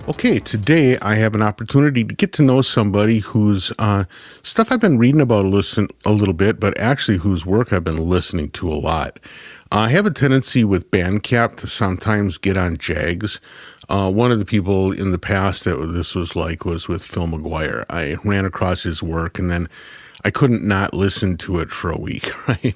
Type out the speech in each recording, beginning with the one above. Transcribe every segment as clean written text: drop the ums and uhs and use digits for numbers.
Okay, today I have an opportunity to get to know somebody whose stuff I've been reading about a little bit, but actually whose work I've been listening to a lot. I have a tendency with Bandcamp to sometimes get on Jags. One of the people in the past that this was like was with Phil McGuire. I ran across his work and then I couldn't not listen to it for a week, right?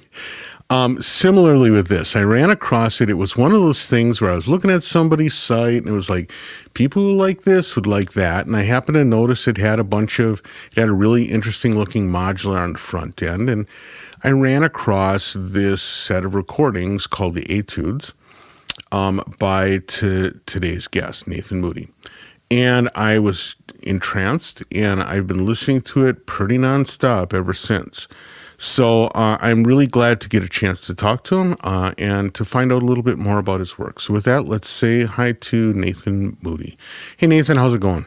Similarly with this, I ran across it. It was one of those things where I was looking at somebody's site and it was like, people who like this would like that. And I happened to notice it had a really interesting looking modular on the front end. And I ran across this set of recordings called the Etudes by today's guest, Nathan Moody. And I was entranced and I've been listening to it pretty nonstop ever since. So I'm really glad to get a chance to talk to him and to find out a little bit more about his work. So with that, let's say hi to Nathan Moody. Hey, Nathan, how's it going?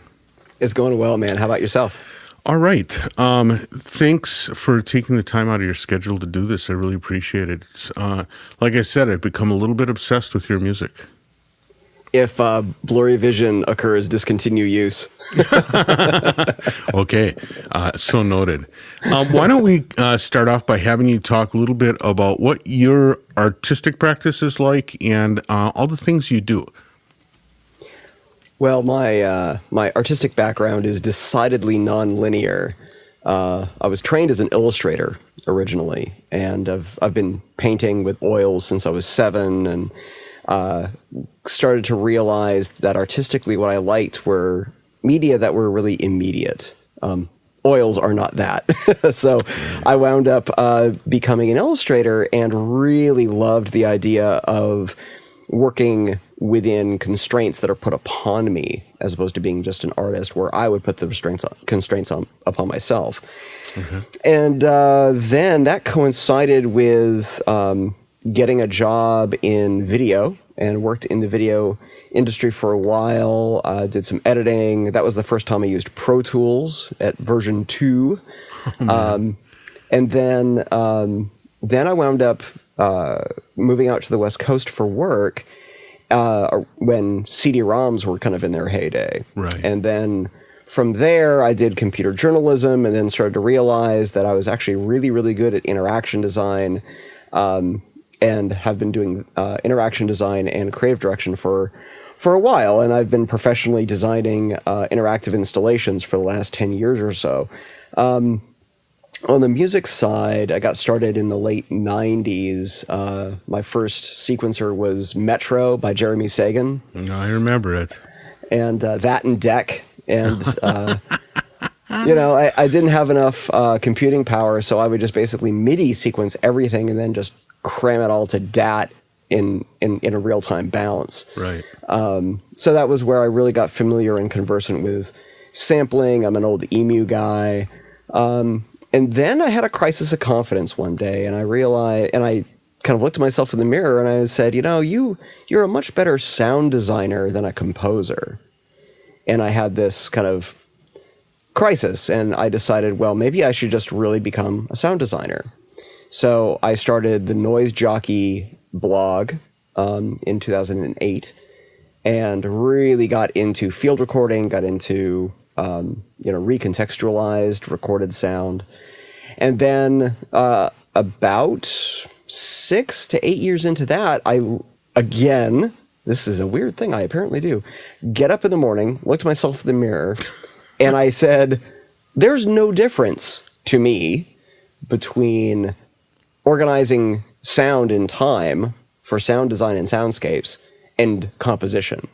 It's going well, man. How about yourself? All right. Thanks for taking the time out of your schedule to do this. I really appreciate it. It's, like I said, I've become a little bit obsessed with your music. If blurry vision occurs, discontinue use. Okay, so noted. Why don't we start off by having you talk a little bit about what your artistic practice is like and all the things you do. Well, my artistic background is decidedly non-linear. I was trained as an illustrator originally, and I've been painting with oils since I was 7, and started to realize that artistically what I liked were media that were really immediate. Oils are not that. So I wound up becoming an illustrator and really loved the idea of working within constraints that are put upon me as opposed to being just an artist where I would put the constraints upon myself. Mm-hmm. And then that coincided with getting a job in video, and worked in the video industry for a while, did some editing. That was the first time I used Pro Tools at version 2. And then I wound up moving out to the West Coast for work when CD-ROMs were kind of in their heyday. Right. And then from there, I did computer journalism and then started to realize that I was actually really, really good at interaction design, and have been doing interaction design and creative direction for a while. And I've been professionally designing interactive installations for the last 10 years or so. On the music side, I got started in the late 90s. My first sequencer was Metro by Jeremy Sagan. I remember it. And that and Deck. And, I didn't have enough computing power, so I would just basically MIDI sequence everything and then just cram it all to DAT in a real-time balance. Right. So that was where I really got familiar and conversant with sampling. I'm an old EMU guy. And then I had a crisis of confidence one day, and I realized, and I kind of looked at myself in the mirror and I said, you're a much better sound designer than a composer. And I had this kind of crisis, and I decided, well, maybe I should just really become a sound designer. So I started the Noise Jockey blog in 2008 and really got into field recording, got into recontextualized recorded sound. And then about 6 to 8 years into that, this is a weird thing I apparently do, get up in the morning, look at myself in the mirror, and I said, there's no difference to me between organizing sound in time for sound design and soundscapes and composition.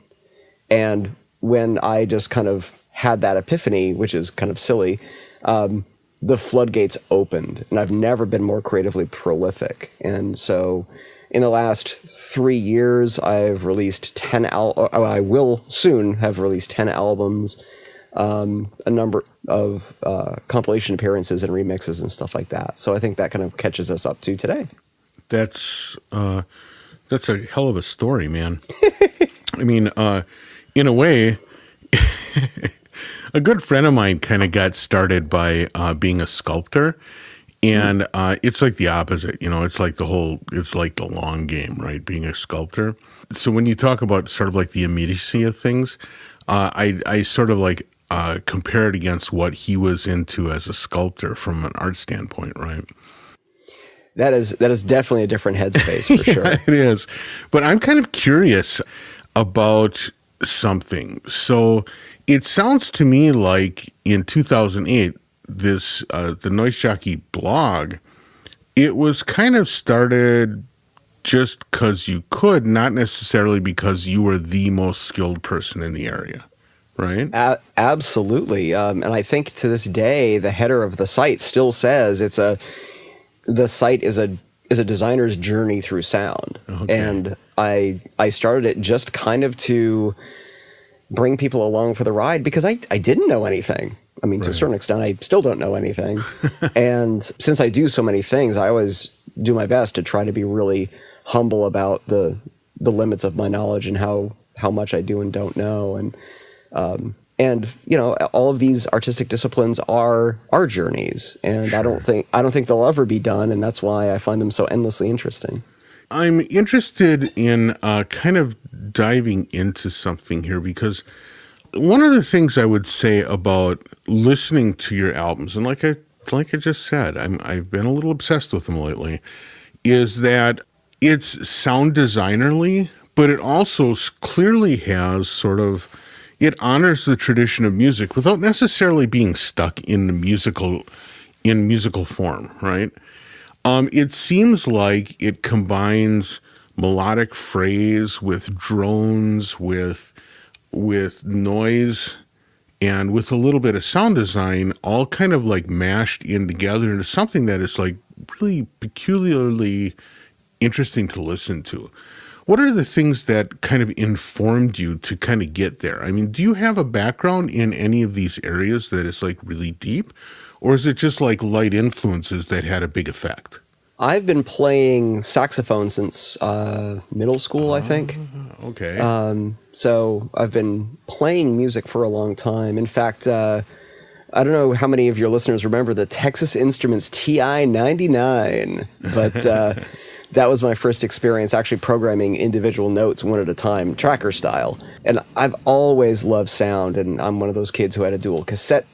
And when I just kind of had that epiphany, which is kind of silly, the floodgates opened, and I've never been more creatively prolific. And so in the last 3 years, I've released I will soon have released 10 albums, a number of compilation appearances and remixes and stuff like that. So I think that kind of catches us up to today. That's a hell of a story, man. I mean, in a way, a good friend of mine kind of got started by being a sculptor. And it's like the opposite, it's like the long game, right? Being a sculptor. So when you talk about sort of like the immediacy of things, I sort of like compare it against what he was into as a sculptor from an art standpoint, right? That is definitely a different headspace for sure. Yeah, it is. But I'm kind of curious about something. So it sounds to me like in 2008, this the Noise Jockey blog, it was kind of started just because you could, not necessarily because you were the most skilled person in the area, right? Absolutely. And I think to this day, the header of the site still says the site is a designer's journey through sound. Okay. And I started it just kind of to bring people along for the ride because I didn't know anything. I mean, to a certain extent, I still don't know anything. And since I do so many things, I always do my best to try to be really humble about the limits of my knowledge and how much I do and don't know. And you know, all of these artistic disciplines are journeys, and sure. I don't think they'll ever be done, and that's why I find them so endlessly interesting. I'm interested in kind of diving into something here because one of the things I would say about listening to your albums, and like I just said, I've been a little obsessed with them lately, is that it's sound designerly, but it also clearly has sort of, it honors the tradition of music without necessarily being stuck in the musical form, right? It seems like it combines melodic phrase with drones, with noise, and with a little bit of sound design, all kind of like mashed in together into something that is like really peculiarly interesting to listen to. What are the things that kind of informed you to kind of get there? I mean, do you have a background in any of these areas that is like really deep? Or is it just like light influences that had a big effect? I've been playing saxophone since middle school, I think. Okay. So I've been playing music for a long time. In fact, I don't know how many of your listeners remember the Texas Instruments TI-99, but that was my first experience actually programming individual notes one at a time, tracker style. And I've always loved sound, and I'm one of those kids who had a dual cassette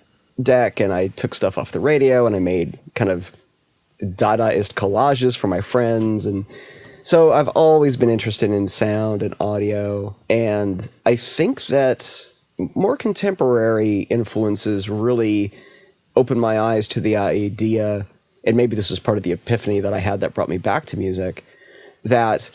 deck, and I took stuff off the radio, and I made kind of Dadaist collages for my friends. And so I've always been interested in sound and audio. And I think that more contemporary influences really opened my eyes to the idea, and maybe this was part of the epiphany that I had that brought me back to music, that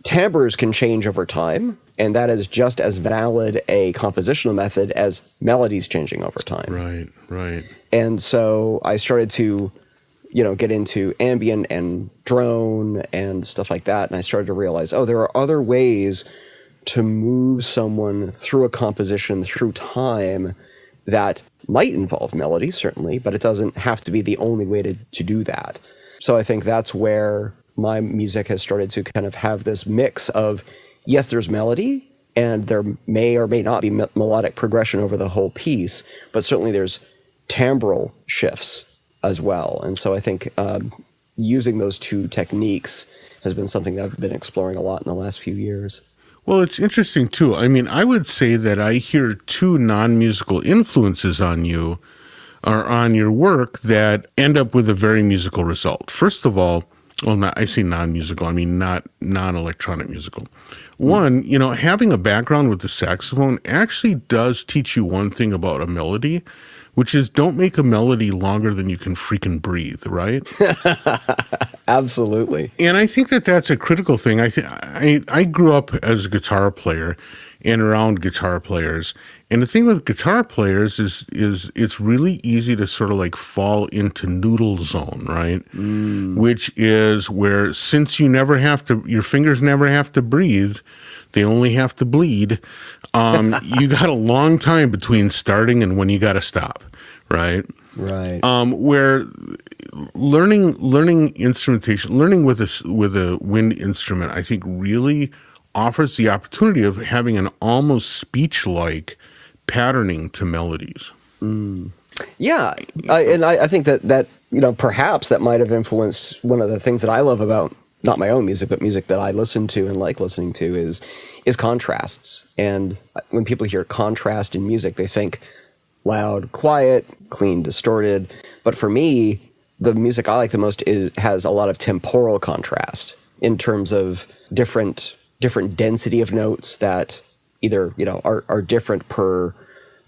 timbres can change over time, and that is just as valid a compositional method as melodies changing over time. Right. And so I started to, get into ambient and drone and stuff like that, and I started to realize, there are other ways to move someone through a composition through time that might involve melody, certainly, but it doesn't have to be the only way to do that. So I think that's where my music has started to kind of have this mix of, yes, there's melody, and there may or may not be melodic progression over the whole piece, but certainly there's timbral shifts as well. And so I think using those two techniques has been something that I've been exploring a lot in the last few years. Well, it's interesting, too. I mean, I would say that I hear two non-musical influences on you or on your work that end up with a very musical result. First of all, I say non-musical, I mean not non-electronic musical. One, having a background with the saxophone actually does teach you one thing about a melody, which is don't make a melody longer than you can freaking breathe, right? Absolutely. And I think that that's a critical thing. I grew up as a guitar player and around guitar players. And the thing with guitar players is it's really easy to sort of like fall into noodle zone, right? Which is where since your fingers never have to breathe, they only have to bleed. You got a long time between starting and when you got to stop, right? Right. Where learning instrumentation, learning with a wind instrument, I think really offers the opportunity of having an almost speech-like patterning to melodies. Yeah, and I think that perhaps that might have influenced one of the things that I love about not my own music, but music that I listen to and like listening to, is contrasts. And when people hear contrast in music, they think loud, quiet, clean, distorted. But for me, the music I like the most has a lot of temporal contrast in terms of different density of notes that either are different per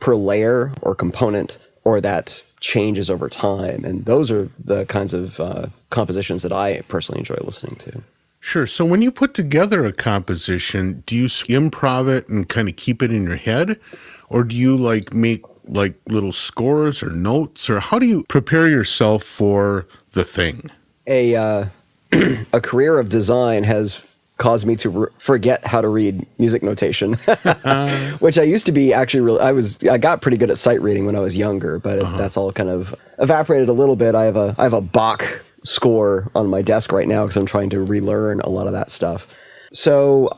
layer or component, or that changes over time. And those are the kinds of compositions that I personally enjoy listening to. Sure. So when you put together a composition, do you improv it and kind of keep it in your head? Or do you make little scores or notes? Or how do you prepare yourself for the thing? A career of design has caused me to forget how to read music notation, which I used to be actually I got pretty good at sight reading when I was younger, but that's all kind of evaporated a little bit. I have a Bach score on my desk right now because I'm trying to relearn a lot of that stuff. So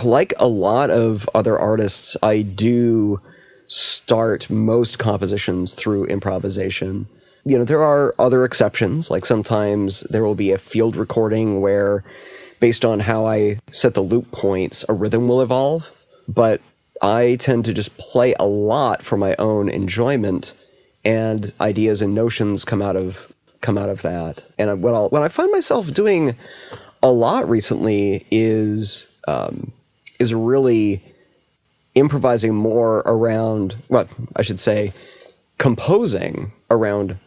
like a lot of other artists, I do start most compositions through improvisation. There are other exceptions, like sometimes there will be a field recording where, based on how I set the loop points, a rhythm will evolve. But I tend to just play a lot for my own enjoyment, and ideas and notions come out of that. And what I find myself doing a lot recently is really improvising more around, well, I should say, composing around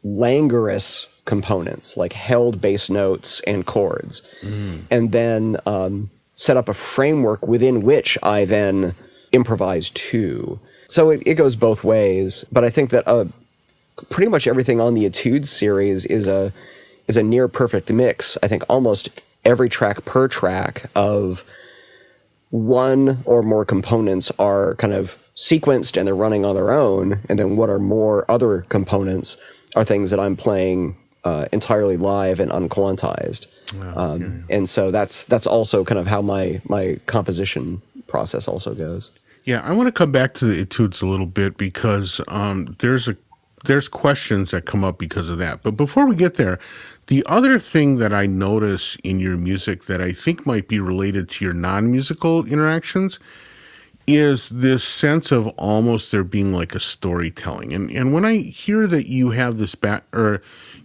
languorous components, like held bass notes and chords, and then set up a framework within which I then improvise too. So it goes both ways, but I think that pretty much everything on the Etudes series is a near perfect mix. I think almost every track per track of one or more components are kind of sequenced and they're running on their own, and then what are more other components are things that I'm playing entirely live and unquantized. And so that's also kind of how my composition process also goes. Yeah, I want to come back to the Etudes a little bit because there's questions that come up because of that. But before we get there, the other thing that I notice in your music that I think might be related to your non-musical interactions is this sense of almost there being like a storytelling. And when I hear that you have this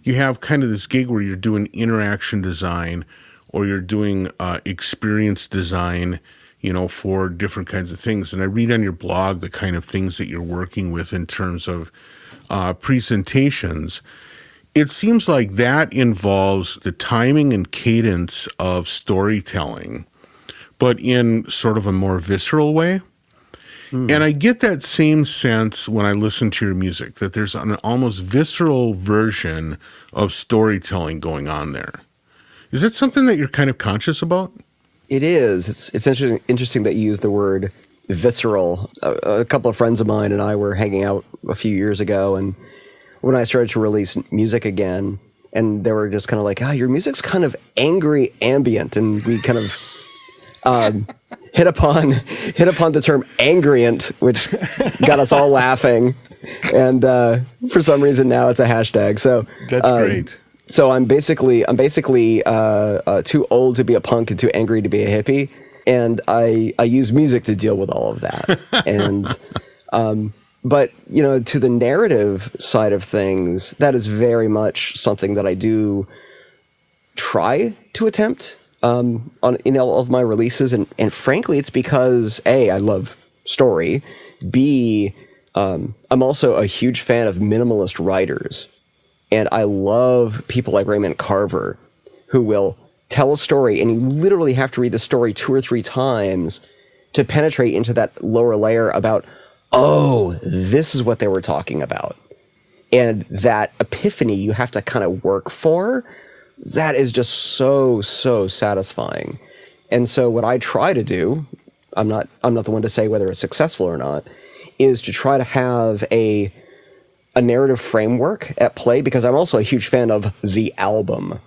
you have kind of this gig where you're doing interaction design or you're doing experience design, for different kinds of things. And I read on your blog the kind of things that you're working with in terms of presentations. It seems like that involves the timing and cadence of storytelling, but in sort of a more visceral way. And I get that same sense when I listen to your music, that there's an almost visceral version of storytelling going on there. Is that something that you're kind of conscious about? It is. It's interesting that you use the word visceral. A couple of friends of mine and I were hanging out a few years ago, and when I started to release music again, and they were just kind of like, your music's kind of angry ambient, and we kind of hit upon the term angrient, which got us all laughing, and for some reason now it's a hashtag. So that's great. So I'm basically too old to be a punk and too angry to be a hippie, and I use music to deal with all of that. And but to the narrative side of things, that is very much something that I do try to attempt in all of my releases, and frankly, it's because A, I love story. B, I'm also a huge fan of minimalist writers. And I love people like Raymond Carver, who will tell a story, and you literally have to read the story 2 or 3 times to penetrate into that lower layer about, this is what they were talking about. And that epiphany you have to kind of work for, that is just so, so satisfying. And so what I try to do, I'm not the one to say whether it's successful or not, is to try to have a narrative framework at play, because I'm also a huge fan of the album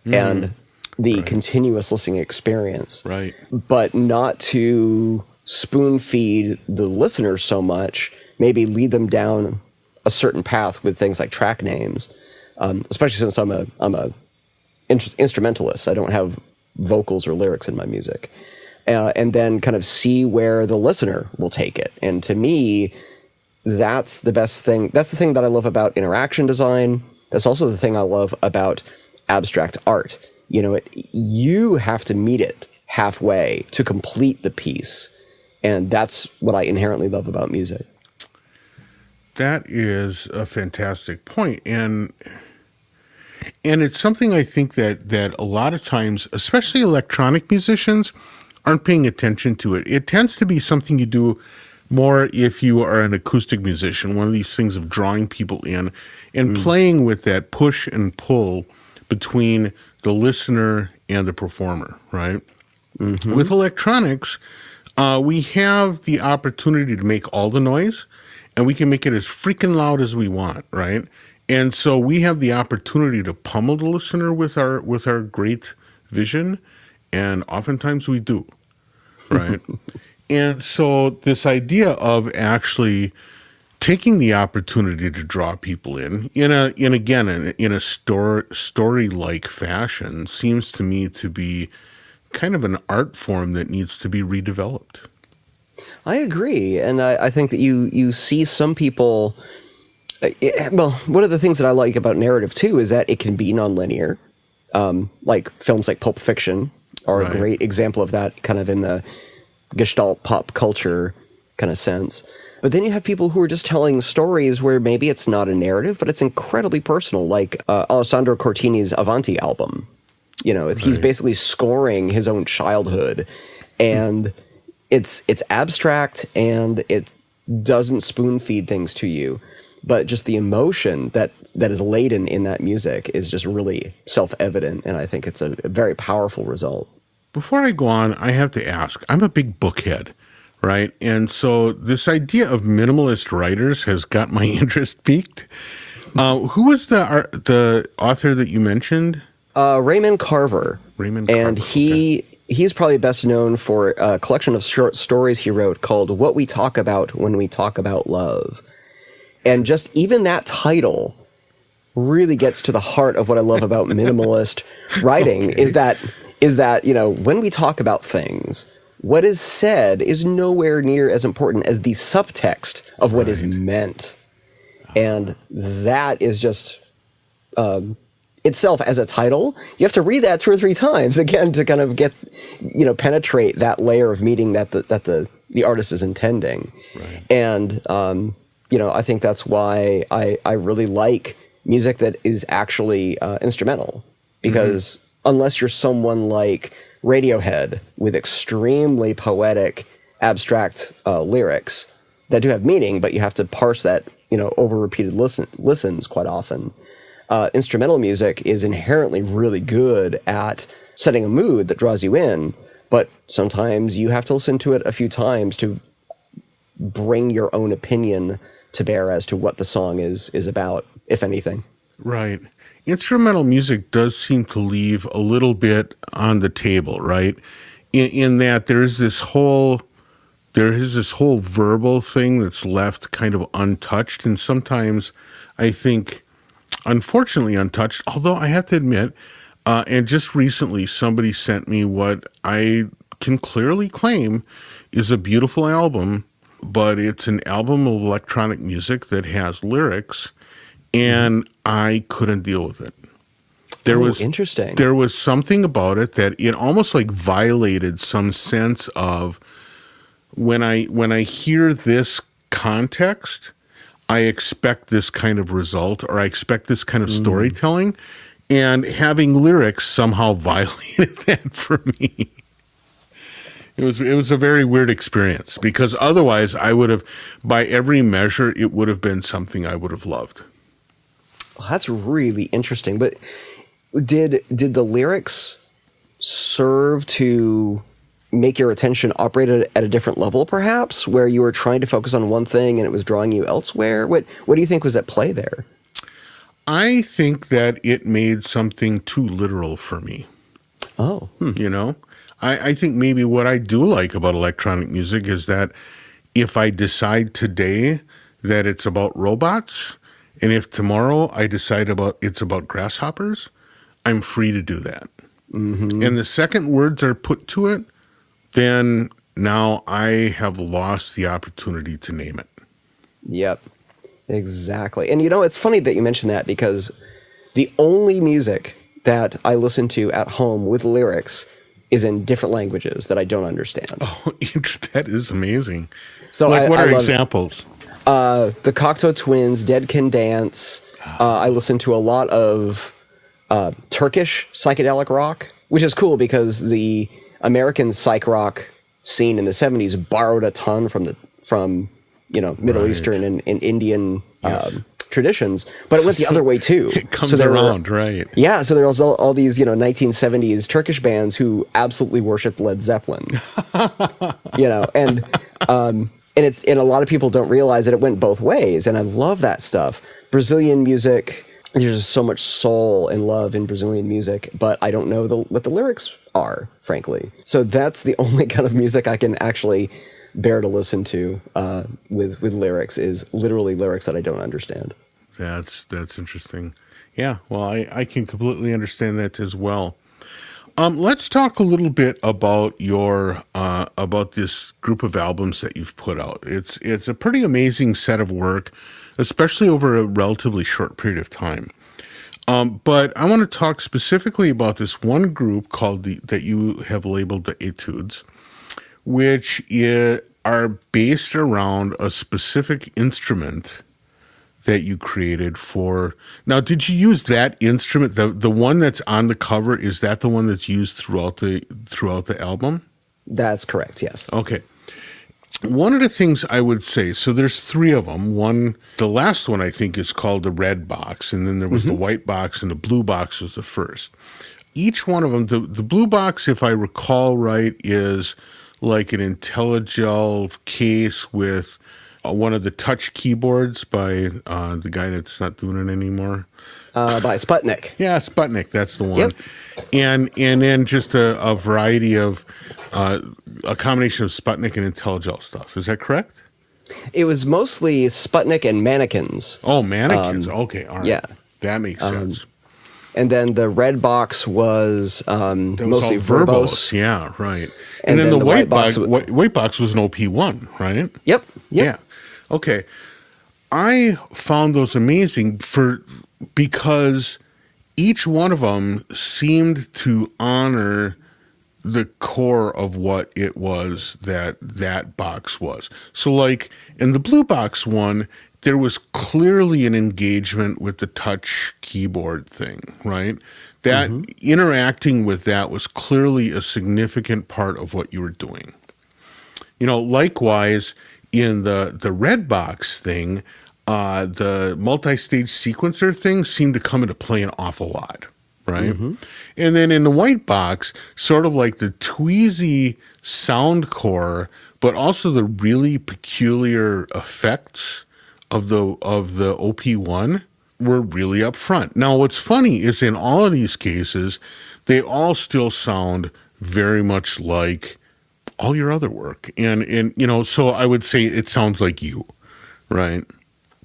and the continuous listening experience. Right. But not to spoon feed the listener so much, maybe lead them down a certain path with things like track names, especially since I'm a instrumentalists. I don't have vocals or lyrics in my music. And then kind of see where the listener will take it. And to me, that's the best thing. That's the thing that I love about interaction design. That's also the thing I love about abstract art. You have to meet it halfway to complete the piece. And that's what I inherently love about music. That is a fantastic point. And it's something I think that a lot of times, especially electronic musicians, aren't paying attention to it. It tends to be something you do more if you are an acoustic musician, one of these things of drawing people in and playing with that push and pull between the listener and the performer, right? Mm-hmm. With electronics, we have the opportunity to make all the noise, and we can make it as freaking loud as we want, right? And so we have the opportunity to pummel the listener with our great vision, and oftentimes we do, right? And so this idea of actually taking the opportunity to draw people in a story-like fashion seems to me to be kind of an art form that needs to be redeveloped. I agree, and I think that you see some people. Well, one of the things that I like about narrative too is that it can be nonlinear. Like films like Pulp Fiction are a great example of that, kind of in the Gestalt pop culture kind of sense. But then you have people who are just telling stories where maybe it's not a narrative, but it's incredibly personal, like Alessandro Cortini's Avanti album. He's basically scoring his own childhood, and it's abstract and it doesn't spoon feed things to you. But just the emotion that is laden in that music is just really self-evident, and I think it's a very powerful result. Before I go on, I have to ask, I'm a big bookhead, right? And so this idea of minimalist writers has got my interest piqued. Who was the author that you mentioned? Raymond Carver. And he's probably best known for a collection of short stories he wrote called What We Talk About When We Talk About Love. And just even that title really gets to the heart of what I love about minimalist writing is that, when we talk about things, what is said is nowhere near as important as the subtext of what is meant. And that is just itself as a title. You have to read that 2 or 3 times again to kind of get, penetrate that layer of meaning that the artist is intending. Right. And, I think that's why I really like music that is actually instrumental, because unless you're someone like Radiohead with extremely poetic, abstract lyrics that do have meaning, but you have to parse that, over repeated listens quite often. Instrumental music is inherently really good at setting a mood that draws you in, but sometimes you have to listen to it a few times to bring your own opinion to bear as to what the song is about, if anything. Right. Instrumental music does seem to leave a little bit on the table, right? In that there is this whole verbal thing that's left kind of untouched, and sometimes I think, unfortunately, untouched, although I have to admit, and just recently somebody sent me what I can clearly claim is a beautiful album, but it's an album of electronic music that has lyrics, and I couldn't deal with it. Interesting. There was something about it that it almost like violated some sense of when I hear this context, I expect this kind of result, or I expect this kind of storytelling, and having lyrics somehow violated that for me. It was a very weird experience, because otherwise I would have, by every measure, it would have been something I would have loved. Well, that's really interesting. But did the lyrics serve to make your attention operate at a different level, perhaps, where you were trying to focus on one thing and it was drawing you elsewhere? What do you think was at play there? I think that it made something too literal for me. Oh. I think maybe what I do like about electronic music is that if I decide today that it's about robots, and if tomorrow I decide it's about grasshoppers, I'm free to do that. And the second words are put to it, then now I have lost the opportunity to name it. Yep, exactly. And it's funny that you mentioned that, because the only music that I listen to at home with lyrics is in different languages that I don't understand. Oh, that is amazing. So what are examples? The Cocteau Twins, Dead Can Dance. I listen to a lot of Turkish psychedelic rock, which is cool because the American psych rock scene in the 70s borrowed a ton from Middle Eastern and Indian traditions, but it went the other way too. It comes around, right? Yeah, so there was all these 1970s Turkish bands who absolutely worshipped Led Zeppelin. And a lot of people don't realize that it went both ways, and I love that stuff. Brazilian music, there's just so much soul and love in Brazilian music, but I don't know what the lyrics are, frankly. So that's the only kind of music I can actually bear to listen to with lyrics, is literally lyrics that I don't understand. That's interesting. Yeah, well, I can completely understand that as well. Let's talk a little bit about your about this group of albums that you've put out. It's a pretty amazing set of work, especially over a relatively short period of time. But I want to talk specifically about this one group called that you have labeled the Etudes, which are based around a specific instrument that you created for. Now, did you use that instrument? The one that's on the cover, is that the one that's used throughout the album? That's correct, yes. Okay. One of the things I would say, so there's three of them. The last one I think is called the red box, and then there was the white box, and the blue box was the first. Each one of them, the blue box, if I recall right, is like an IntelliGel case with one of the touch keyboards by the guy that's not doing it anymore. By Sputnik. Yeah, Sputnik, that's the one. Yep. And then just a variety of, a combination of Sputnik and IntelliGel stuff. Is that correct? It was mostly Sputnik and mannequins. Oh, mannequins. Okay, all right. Yeah. That makes sense. And then the red box was mostly verbose. Yeah, right. And then the white box was an OP1, right? Yep. Yeah. Okay. I found those amazing because each one of them seemed to honor the core of what it was that box was. So like in the blue box one, there was clearly an engagement with the touch keyboard thing, right? That interacting with that was clearly a significant part of what you were doing. Likewise, in the red box thing, the multi-stage sequencer thing seemed to come into play an awful lot, right? And then in the white box, sort of like the tweezy sound core, but also the really peculiar effects of the OP1 were really up front. Now, what's funny is in all of these cases, they all still sound very much like all your other work. And so I would say it sounds like you, right?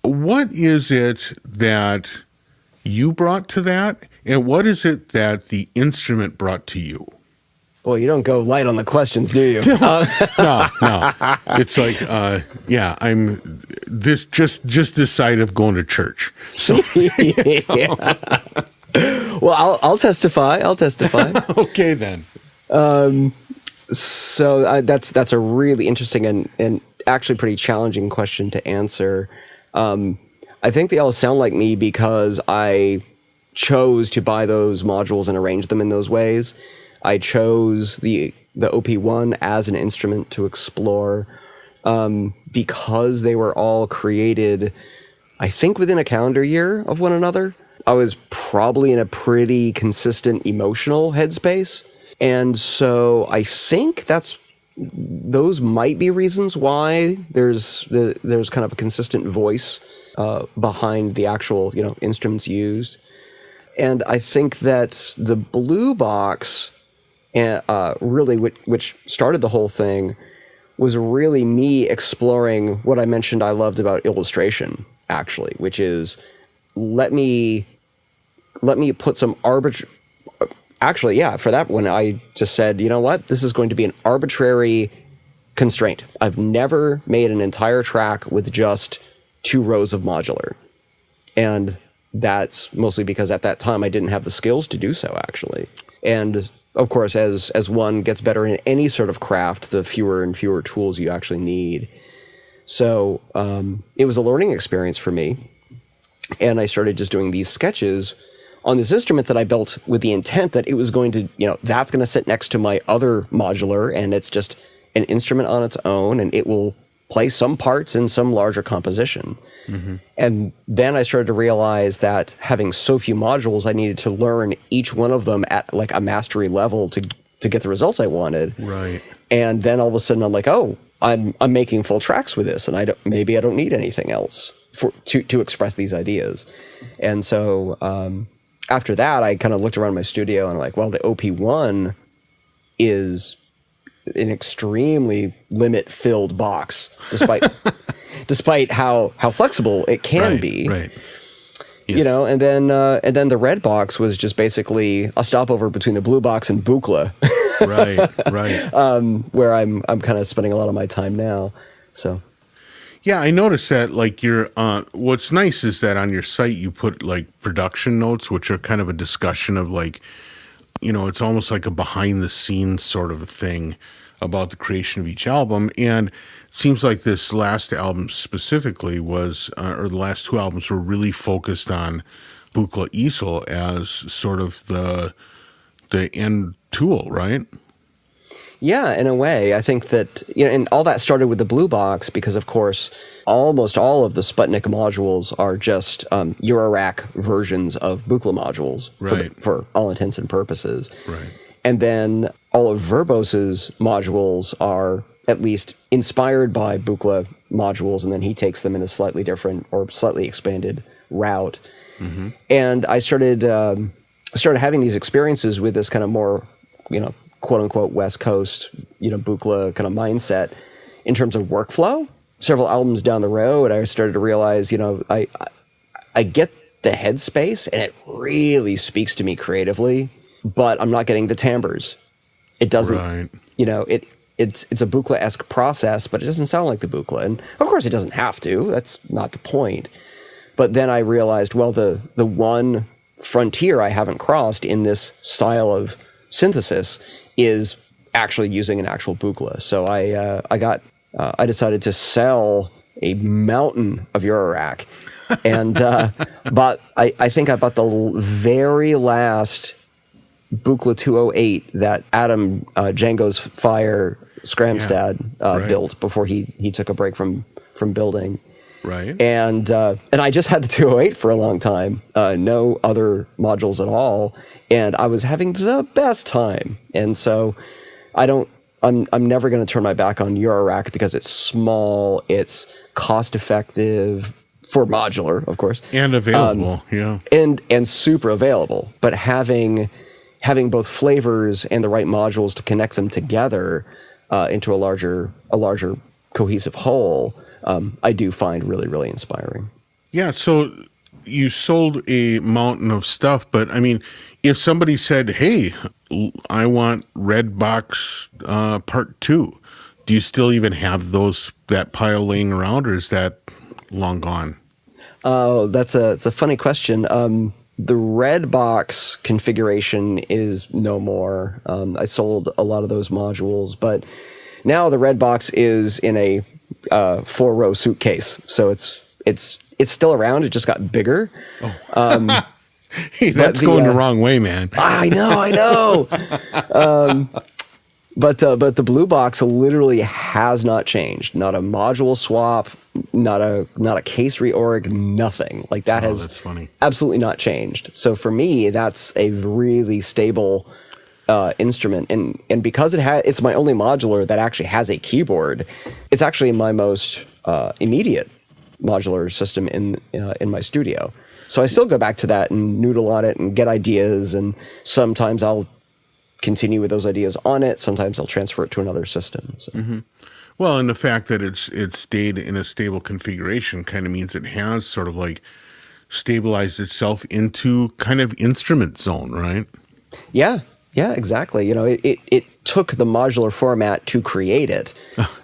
What is it that you brought to that? And what is it that the instrument brought to you? Well, you don't go light on the questions, do you? No. It's like, I'm just this side of going to church. So, Well, I'll testify. Okay, then. So that's a really interesting and actually pretty challenging question to answer. I think they all sound like me because I chose to buy those modules and arrange them in those ways. I chose the OP1 as an instrument to explore because they were all created, I think, within a calendar year of one another. I was probably in a pretty consistent emotional headspace. And so I think those might be reasons why there's kind of a consistent voice behind the actual instruments used. And I think that the blue box, really, which started the whole thing, was really me exploring what I mentioned I loved about illustration, actually, which is let me put some actually, yeah, for that one, I just said, you know what? This is going to be an arbitrary constraint. I've never made an entire track with just 2 rows of modular. And that's mostly because at that time I didn't have the skills to do so, actually. And of course, as one gets better in any sort of craft, the fewer and fewer tools you actually need. So it was a learning experience for me. And I started just doing these sketches on this instrument that I built with the intent that it was going to, that's going to sit next to my other modular, and it's just an instrument on its own, and it will play some parts in some larger composition. Mm-hmm. And then I started to realize that having so few modules, I needed to learn each one of them at like a mastery level to get the results I wanted. Right. And then all of a sudden I'm like, oh, I'm making full tracks with this, and maybe I don't need anything else to express these ideas. And so after that, I kind of looked around my studio and I'm like, well, the OP1 is an extremely limit-filled box, despite how flexible it can be. Right. Yes. And then the red box was just basically a stopover between the blue box and Buchla. Right. Where I'm kind of spending a lot of my time now. So. Yeah, I noticed that, like, what's nice is that on your site you put, like, production notes, which are kind of a discussion of, like, it's almost like a behind-the-scenes sort of a thing about the creation of each album. And it seems like this last album specifically was, or the last 2 albums were really focused on Buchla easel as sort of the end tool, right? Yeah, in a way. I think that, and all that started with the blue box because, of course, almost all of the Sputnik modules are just Eurorack versions of Buchla modules for all intents and purposes. Right. And then all of Verbos's modules are at least inspired by Buchla modules, and then he takes them in a slightly different or slightly expanded route. Mm-hmm. And I started having these experiences with this kind of more, quote unquote West Coast, Buchla kind of mindset in terms of workflow. Several albums down the road, I started to realize, I get the headspace and it really speaks to me creatively, but I'm not getting the timbres. It doesn't, right. It's a Buchla-esque process, but it doesn't sound like the Buchla. And of course it doesn't have to, that's not the point. But then I realized, well, the one frontier I haven't crossed in this style of synthesis is actually using an actual Buchla. So I decided to sell a mountain of Eurorack, and I think I bought the very last Buchla 208 that Adam Django's Fire Skramstad built before he took a break from building. Right. And I just had the 208 for a long time, no other modules at all, and I was having the best time. And so I'm never going to turn my back on Eurorack because it's small, it's cost effective for modular, of course, and available, and super available. But having both flavors and the right modules to connect them together into a larger cohesive whole. I do find really, really inspiring. Yeah, so you sold a mountain of stuff, but I mean, if somebody said, hey, I want Red Box Part 2, do you still even have that pile laying around, or is that long gone? Oh, it's a funny question. The Red Box configuration is no more. I sold a lot of those modules, but now the Red Box is in a 4-row suitcase, so it's still around. It just got bigger. Oh. Hey, that's going the wrong way, man. I know. But the blue box literally has not changed. Not a module swap. Not a case reorg. Nothing like that has that's funny. Absolutely not changed. So for me, that's a really stable instrument, and because it's my only modular that actually has a keyboard. It's actually my most immediate modular system in my studio. So I still go back to that and noodle on it and get ideas, and sometimes I'll continue with those ideas on it. Sometimes I'll transfer it to another system. So. Mm-hmm. Well, and the fact that it's stayed in a stable configuration kind of means it has sort of like stabilized itself into kind of instrument zone, right? Yeah. Yeah, exactly. It took the modular format to create it,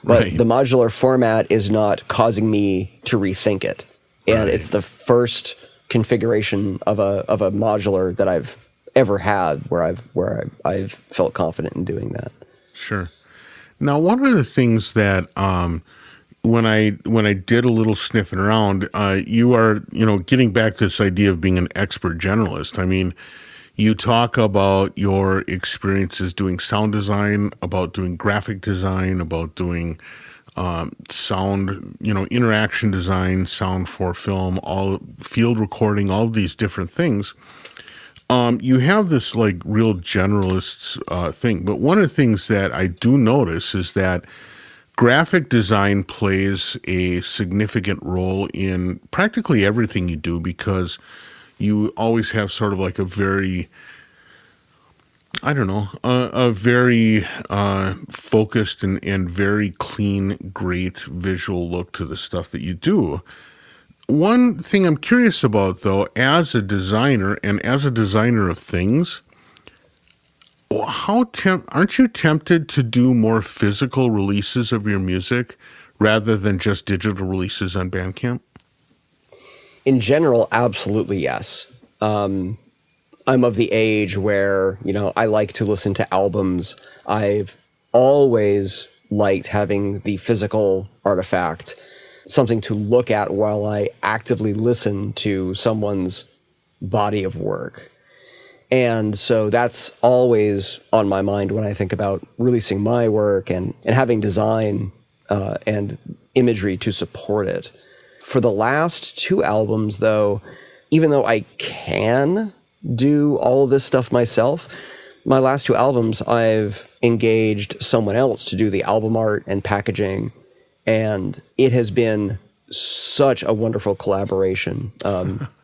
but Right. the modular format is not causing me to rethink it. And Right. it's the first configuration of a modular that I've ever had where I've felt confident in doing that. Sure. Now, one of the things that when I did a little sniffing around, you are getting back to this idea of being an expert generalist. I mean, you talk about your experiences doing sound design, about doing graphic design, about doing sound, interaction design, sound for film, all field recording, all of these different things. You have this like real generalists thing, but one of the things that I do notice is that graphic design plays a significant role in practically everything you do, because you always have sort of like a very, I don't know, a very focused and very clean, great visual look to the stuff that you do. One thing I'm curious about, though, as a designer and as a designer of things, aren't you tempted to do more physical releases of your music rather than just digital releases on Bandcamp? In general, absolutely yes. I'm of the age where, I like to listen to albums. I've always liked having the physical artifact, something to look at while I actively listen to someone's body of work. And so that's always on my mind when I think about releasing my work and having design and imagery to support it. For the last 2 albums, though, even though I can do all of this stuff myself, my last 2 albums, I've engaged someone else to do the album art and packaging, and it has been such a wonderful collaboration.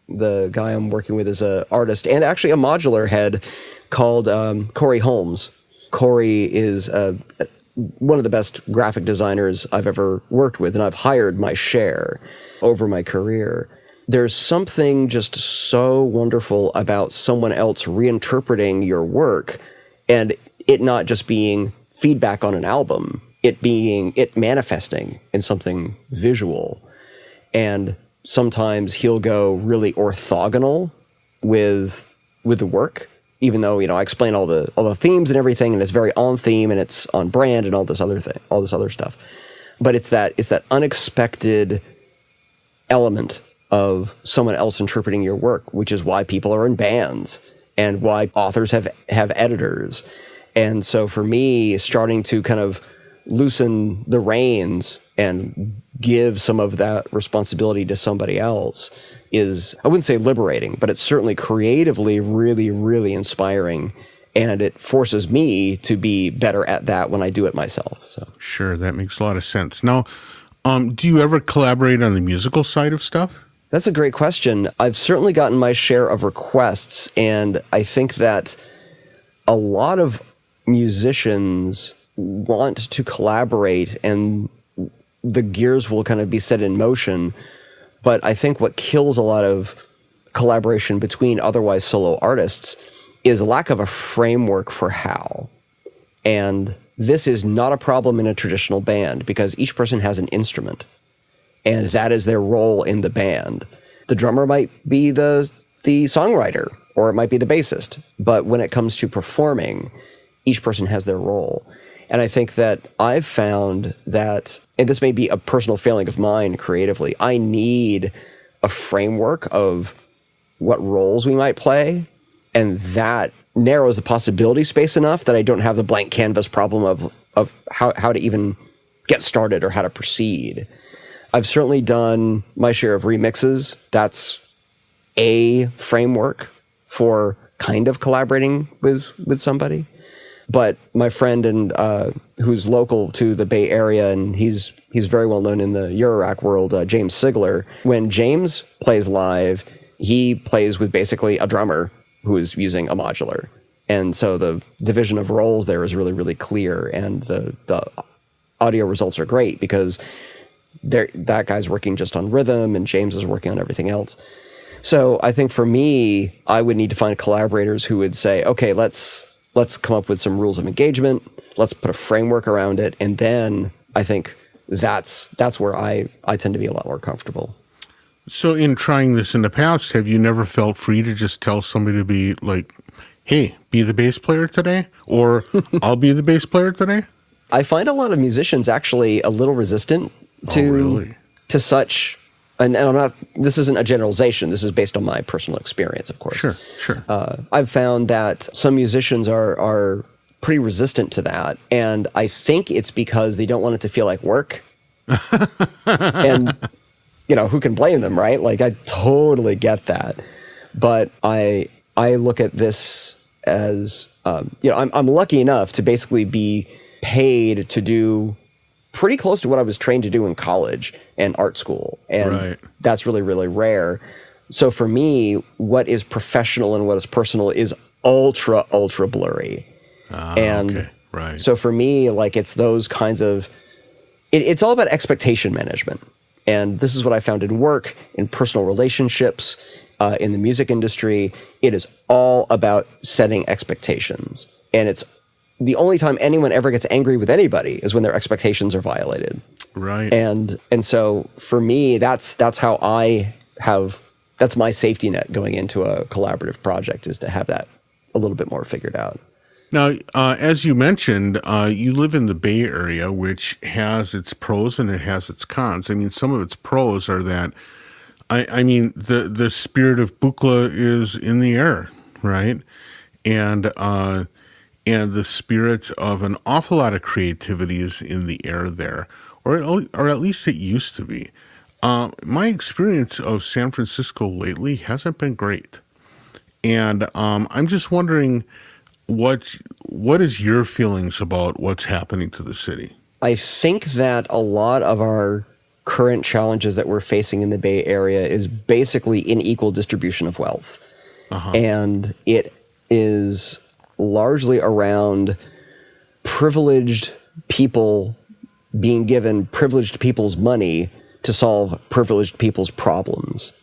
The guy I'm working with is an artist and actually a modular head called Corey Holmes. Corey is one of the best graphic designers I've ever worked with, and I've hired my share over my career. There's something just so wonderful about someone else reinterpreting your work, and it not just being feedback on an album, it manifesting in something visual. And sometimes he'll go really orthogonal with the work, even though, I explain all the themes and everything, and it's very on theme and it's on brand and all this other stuff. But it's that unexpected element of someone else interpreting your work, which is why people are in bands and why authors have editors. And so for me, starting to kind of loosen the reins and give some of that responsibility to somebody else is, I wouldn't say liberating, but it's certainly creatively really, really inspiring. And it forces me to be better at that when I do it myself. So Sure, that makes a lot of sense. Now, do you ever collaborate on the musical side of stuff? that's a great question. I've certainly gotten my share of requests, and I think that a lot of musicians want to collaborate, and the gears will kind of be set in motion. But I think what kills a lot of collaboration between otherwise solo artists is a lack of a framework for how. And this is not a problem in a traditional band because each person has an instrument, and that is their role in the band. The drummer might be the songwriter, or it might be the bassist. But when it comes to performing, each person has their role. And I think that I've found that, and this may be a personal failing of mine creatively, I need a framework of what roles we might play, and that narrows the possibility space enough that I don't have the blank canvas problem of how to even get started or how to proceed. I've certainly done my share of remixes. That's a framework for kind of collaborating with somebody. But my friend and who's local to the Bay Area, and he's very well known in the Eurorack world, James Sigler. When James plays live, he plays with basically a drummer who is using a modular. And so the division of roles there is really, really clear, and the audio results are great because that guy's working just on rhythm and James is working on everything else. So I think for me, I would need to find collaborators who would say, okay, let's let's come up with some rules of engagement. Let's put a framework around it. And then I think that's where I tend to be a lot more comfortable. So in trying this in the past, have you never felt free to just tell somebody to be like, hey, be the bass player today? Or I'll be the bass player today? I find a lot of musicians actually a little resistant to such, and I'm not, this isn't a generalization. This is based on my personal experience, of course. Sure. I've found that some musicians are pretty resistant to that. And I think it's because they don't want it to feel like work. And, who can blame them, right? Like, I totally get that. But I look at this as, I'm lucky enough to basically be paid to do pretty close to what I was trained to do in college and art school. And that's really, really rare. So for me, what is professional and what is personal is ultra, ultra blurry. So for me, like, it's those kinds of, it's all about expectation management. And this is what I found in work, in personal relationships, in the music industry. It is all about setting expectations. And it's the only time anyone ever gets angry with anybody is when their expectations are violated. Right. And so for me, that's how that's my safety net going into a collaborative project, is to have that a little bit more figured out. Now, as you mentioned, you live in the Bay Area, which has its pros and it has its cons. I mean, some of its pros are that, the spirit of Buchla is in the air, right? And the spirit of an awful lot of creativity is in the air there, or at least it used to be. My experience of San Francisco lately hasn't been great. And I'm just wondering, what is your feelings about what's happening to the city? I think that a lot of our current challenges that we're facing in the Bay Area is basically unequal distribution of wealth. And it is largely around privileged people being given privileged people's money to solve privileged people's problems.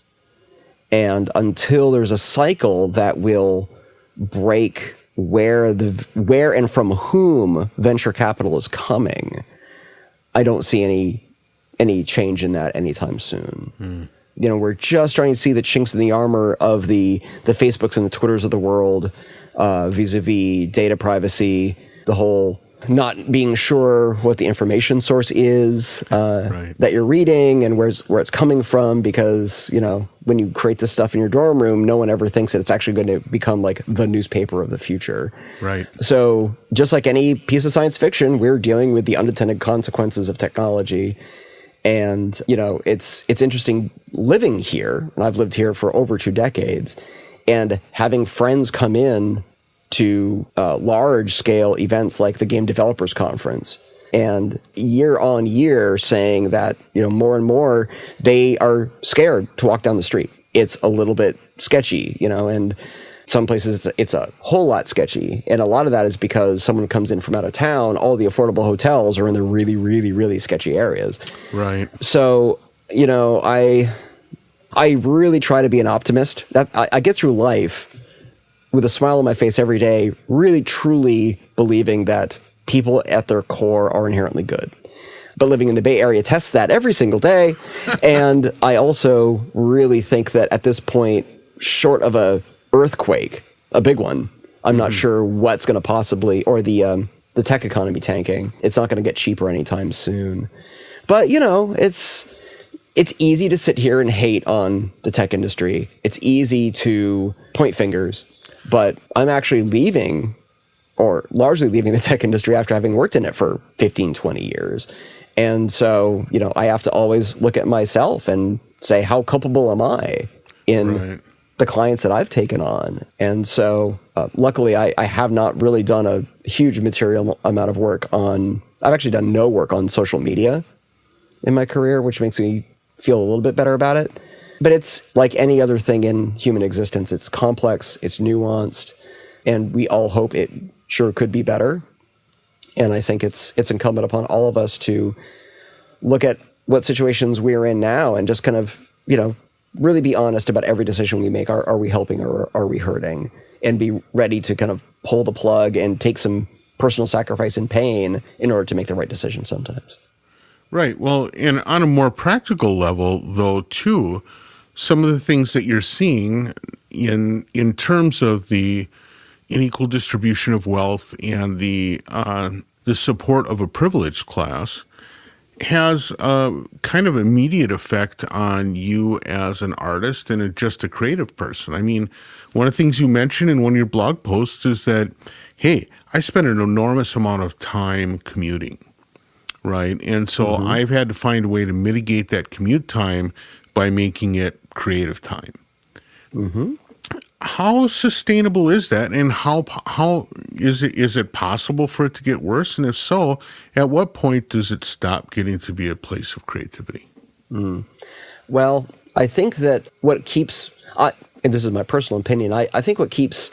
And until there's a cycle that will break where and from whom venture capital is coming, I don't see any change in that anytime soon. We're just starting to see the chinks in the armor of the Facebooks and the Twitters of the world, vis-a-vis data privacy, the whole not being sure what the information source is that you're reading and where it's coming from, because when you create this stuff in your dorm room, no one ever thinks that it's actually going to become like the newspaper of the future. Right. So just like any piece of science fiction, we're dealing with the unintended consequences of technology. And it's interesting living here, and I've lived here for over 2 decades, and having friends come in to large-scale events like the Game Developers Conference, and year on year saying that more and more they are scared to walk down the street. It's a little bit sketchy, and some places it's a whole lot sketchy. And a lot of that is because someone comes in from out of town. All the affordable hotels are in the really, really, really sketchy areas. Right. So I really try to be an optimist. That I get through life with a smile on my face every day, really truly believing that people at their core are inherently good. But living in the Bay Area tests that every single day. And I also really think that at this point, short of a earthquake, a big one, I'm not sure what's going to possibly, or the tech economy tanking, it's not going to get cheaper anytime soon. But, it's easy to sit here and hate on the tech industry. It's easy to point fingers. But I'm actually leaving, or largely leaving, the tech industry after having worked in it for 15, 20 years. And so, I have to always look at myself and say, how culpable am I in the clients that I've taken on? And so, luckily, I have not really done a huge material amount of work I've actually done no work on social media in my career, which makes me feel a little bit better about it. But it's like any other thing in human existence. It's complex, it's nuanced, and we all hope it sure could be better. And I think it's incumbent upon all of us to look at what situations we're in now and just kind of, really be honest about every decision we make. Are we helping or are we hurting? And be ready to kind of pull the plug and take some personal sacrifice and pain in order to make the right decision sometimes. Right. Well, and on a more practical level, though, too, some of the things that you're seeing in terms of the unequal distribution of wealth and the support of a privileged class has a kind of immediate effect on you as an artist and just a creative person. I mean, one of the things you mentioned in one of your blog posts is that, hey, I spend an enormous amount of time commuting, right? And so I've had to find a way to mitigate that commute time by making it creative time. How sustainable is that, and how is it possible for it to get worse? And if so, at what point does it stop getting to be a place of creativity? Well, I think that what keeps, and this is my personal opinion, I think what keeps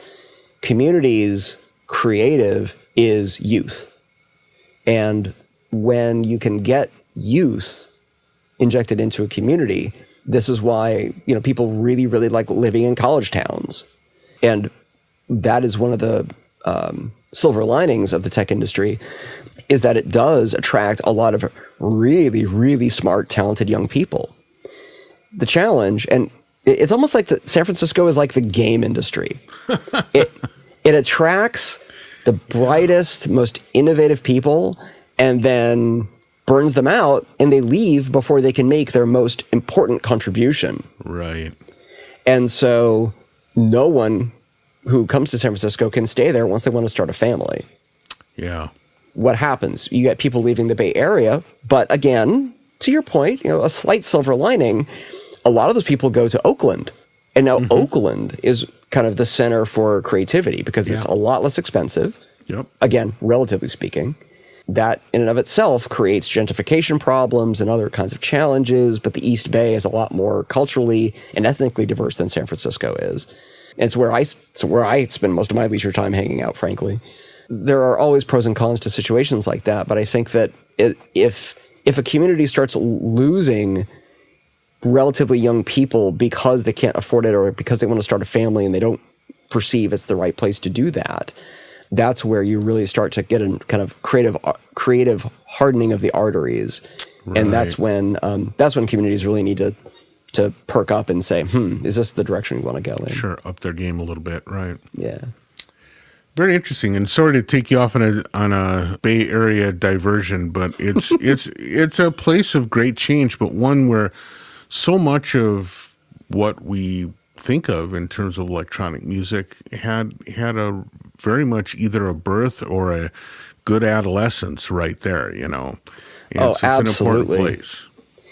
communities creative is youth. And when you can get youth injected into a community, this is why, people really, really like living in college towns. And that is one of the silver linings of the tech industry, is that it does attract a lot of really, really smart, talented young people. The challenge, and it's almost like San Francisco is like the game industry. It attracts the brightest, most innovative people, and then burns them out, and they leave before they can make their most important contribution. Right. And so no one who comes to San Francisco can stay there once they want to start a family. Yeah. What happens? You get people leaving the Bay Area, but again, to your point, a slight silver lining, a lot of those people go to Oakland. And now Oakland is kind of the center for creativity because it's a lot less expensive. Yep. Again, relatively speaking. That in and of itself creates gentrification problems and other kinds of challenges, but the East Bay is a lot more culturally and ethnically diverse than San Francisco is. And it's where I spend most of my leisure time hanging out, frankly. There are always pros and cons to situations like that, but I think that if a community starts losing relatively young people because they can't afford it or because they want to start a family and they don't perceive it's the right place to do that, that's where you really start to get a kind of creative hardening of the arteries. Right. And that's when communities really need to perk up and say, is this the direction we want to go in? Sure, up their game a little bit, right? Yeah. Very interesting, and sorry to take you off on a Bay Area diversion, but it's a place of great change, but one where so much of what we think of in terms of electronic music had a very much either a birth or a good adolescence right there, And it's absolutely. an important place.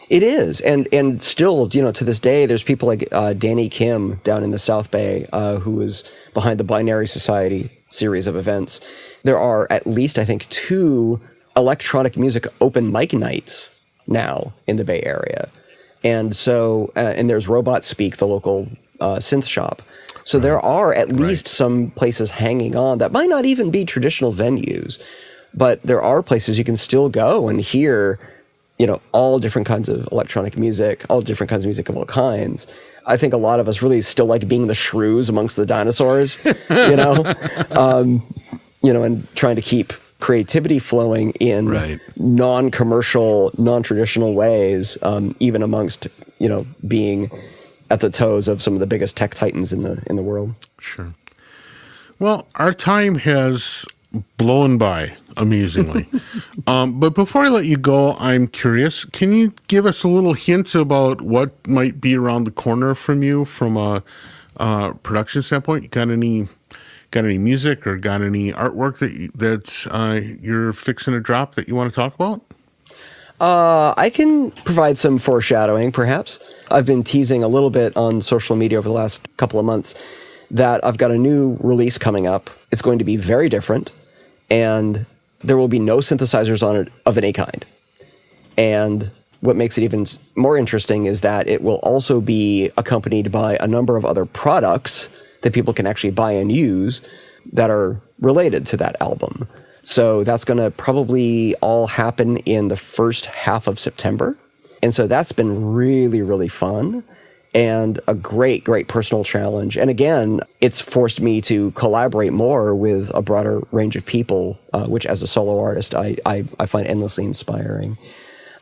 It is, and still, to this day, there's people like Danny Kim down in the South Bay who is behind the Binary Society series of events. There are at least, I think, 2 electronic music open mic nights now in the Bay Area. And so, and there's Robot Speak, the local synth shop. So there are at least some places hanging on that might not even be traditional venues, but there are places you can still go and hear, all different kinds of electronic music, all different kinds of music of all kinds. I think a lot of us really still like being the shrews amongst the dinosaurs, and trying to keep creativity flowing in non-commercial, non-traditional ways, even amongst, being at the toes of some of the biggest tech titans in the world. Sure. Well, our time has blown by amazingly. But before I let you go, I'm curious, can you give us a little hint about what might be around the corner from you from a production standpoint? You got any music or got any artwork that's you're fixing to drop that you want to talk about? I can provide some foreshadowing, perhaps. I've been teasing a little bit on social media over the last couple of months that I've got a new release coming up. It's going to be very different, and there will be no synthesizers on it of any kind. And what makes it even more interesting is that it will also be accompanied by a number of other products that people can actually buy and use that are related to that album. So that's going to probably all happen in the first half of September. And so that's been really, really fun. and a great, great personal challenge. And again, it's forced me to collaborate more with a broader range of people, which as a solo artist, I find endlessly inspiring.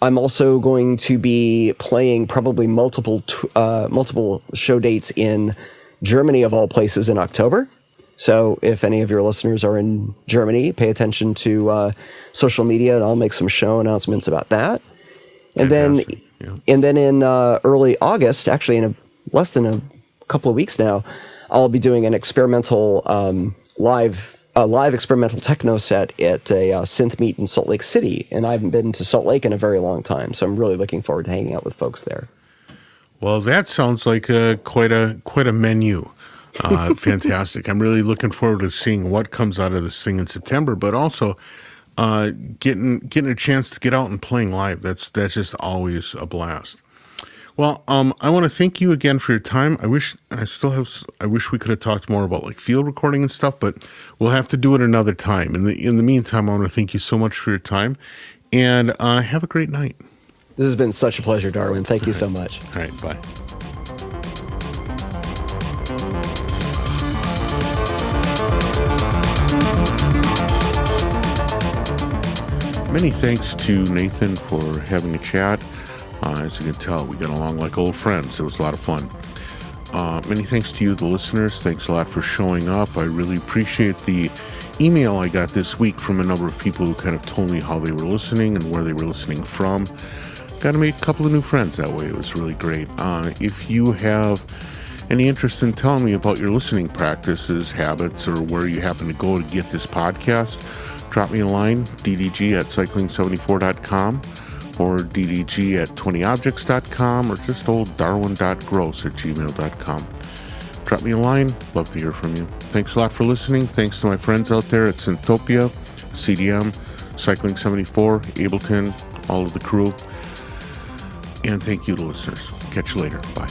I'm also going to be playing probably multiple show dates in Germany, of all places, in October. So if any of your listeners are in Germany, pay attention to social media, and I'll make some show announcements about that. And Fantastic. then in early August, actually in less than a couple of weeks now, I'll be doing an experimental live experimental techno set at a synth meet in Salt Lake City, and I haven't been to Salt Lake in a very long time, so I'm really looking forward to hanging out with folks there. Well, that sounds like quite a menu. Fantastic. I'm really looking forward to seeing what comes out of this thing in September, but also getting a chance to get out and playing live. That's just always a blast. Well, I want to thank you again for your time. I wish we could have talked more about like field recording and stuff, but we'll have to do it another time. In the meantime, I want to thank you so much for your time, and have a great night. This has been such a pleasure, Darwin. Thank you so much. All right, bye. Many thanks to Nathan for having a chat. As you can tell, we got along like old friends. It was a lot of fun. Many thanks to you, the listeners. Thanks a lot for showing up. I really appreciate the email I got this week from a number of people who kind of told me how they were listening and where they were listening from. Got to make a couple of new friends that way. It was really great. If you have any interest in telling me about your listening practices, habits, or where you happen to go to get this podcast, drop me a line, ddg@cycling74.com or ddg@20objects.com or just old darwin.gross@gmail.com. Drop me a line. Love to hear from you. Thanks a lot for listening. Thanks to my friends out there at Synthopia, CDM, Cycling 74, Ableton, all of the crew. And thank you to listeners. Catch you later. Bye.